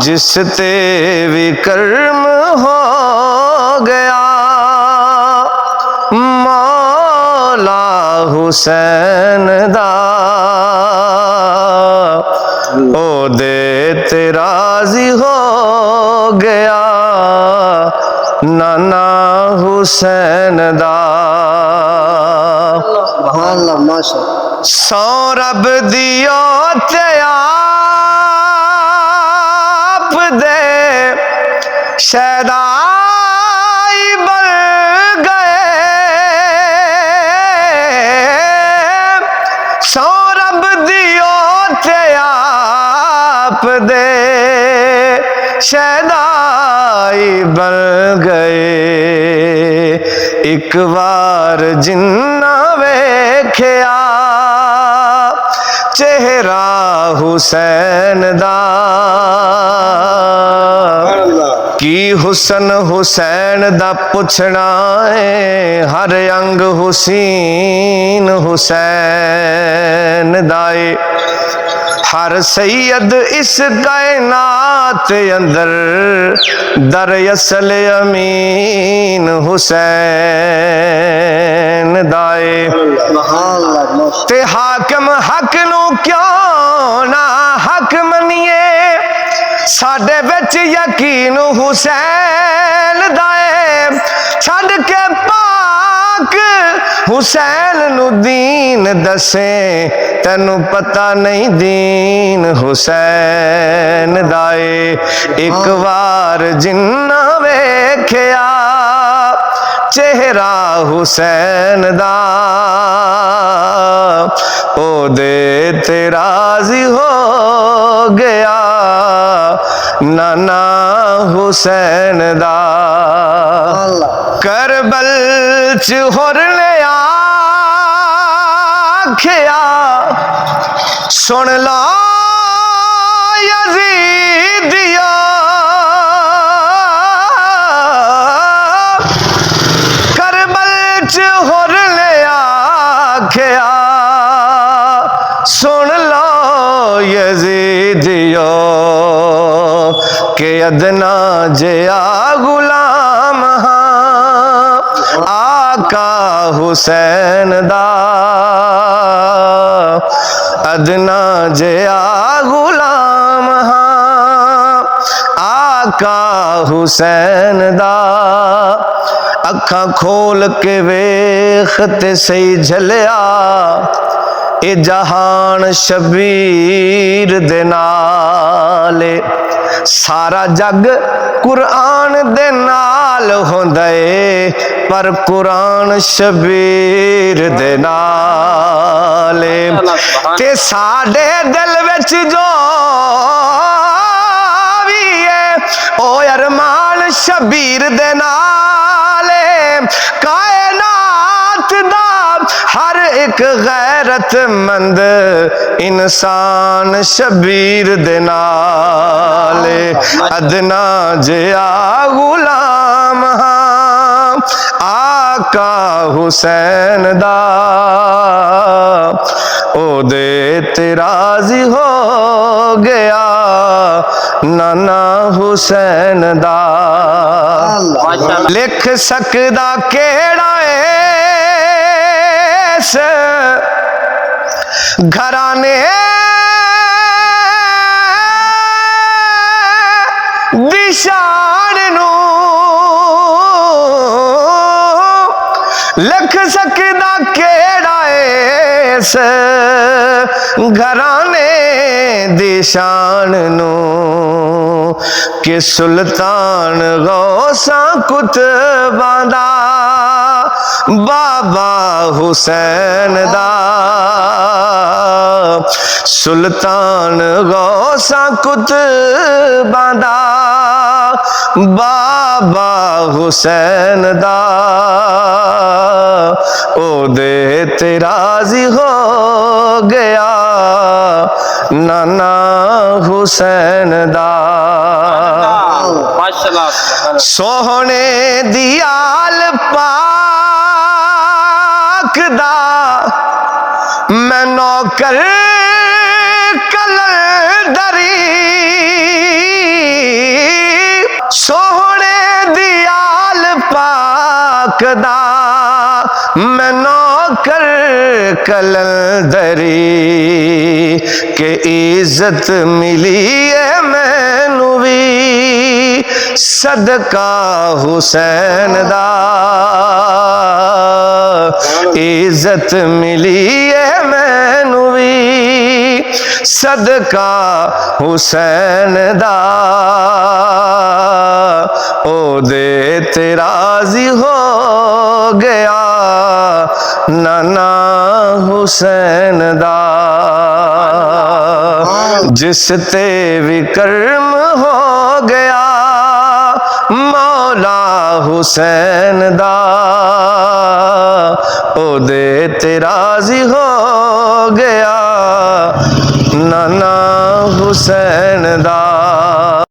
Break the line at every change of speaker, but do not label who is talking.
जिस ते विकर्म हो गया मौला हुसैन दा ओ दे ते राजी हो गया नाना हुसैन दा। सौ रब दियो ते आप दे शहदाई बन गए। सौ रब दियो ते आप दे शहदाई बन गए। एक बार जिन्ना वेख्या चेहरा हुसैन दा की हुसन हुसैन दा पुछना है हर अंग हुसैन हुसैन दाए। हर सैयद इस कायनात अंदर दर असल अमीन हुसैन दाए। ते हाकम हक नू क्यों ना हक मनिए साडे विच यकीन हुसैन दाए। छड़ के पाक हुसैन नु दीन दसे तेनू पता नहीं दीन हुसैन दाए। एक बार जिन्ना वेख्या चेहरा हुसैन दा ओ दे ते राजी हो गया नाना हुसैन दा। करबल च होरने आख्या सुन लो यजीदिया करबल च होरने आख्या सुन लो यजीदियो के अदना जया गुलाम आका हुसैन दा अदना जया गुलाम आका हुसैन दा। अखा खोल के वेख ते सही झलिया ए जहान शबीर दे नाले। सारा जग कुरान दे नाल होंदा है पर कुरान शबीर दे नाले। ते साडे दिल विच जो भी है ओ अरमान शबीर दे नाले। कायनात दा हर एक गैरतमंद इंसान शबीर दे नाले। अदना जया गुलाम आका हुसैन दा ओ दे ते राजी हो गया नाना हुसैन दा। लिख सकदा केड़ा इस घराने दी शान नू लिख सकदा केड़ा इस घराने दी शान नू कि सुल्तान गौसा कुतबा दा बाबा हुसैन दा। सुल्तान गौसा कुतबा दा बाबा हुसैन दा ओ दे ते राजी हो गया नाना हुसैन दा। सोहने दियाल पाक दा मैं नौकर कलर दरी आकदा मैं नौकर कलंदरी के इज्जत मिली है मैनू भी सदका हुसैन दा इज्जत मिली है मैनू भी सदका हुसैन दा ओ दे ते राजी हो गया नाना हुसैन दा जिस ते विक्रम हो गया मौला हुसैन दा ओ दे ते राजी हो गया नाना हुसैन दा।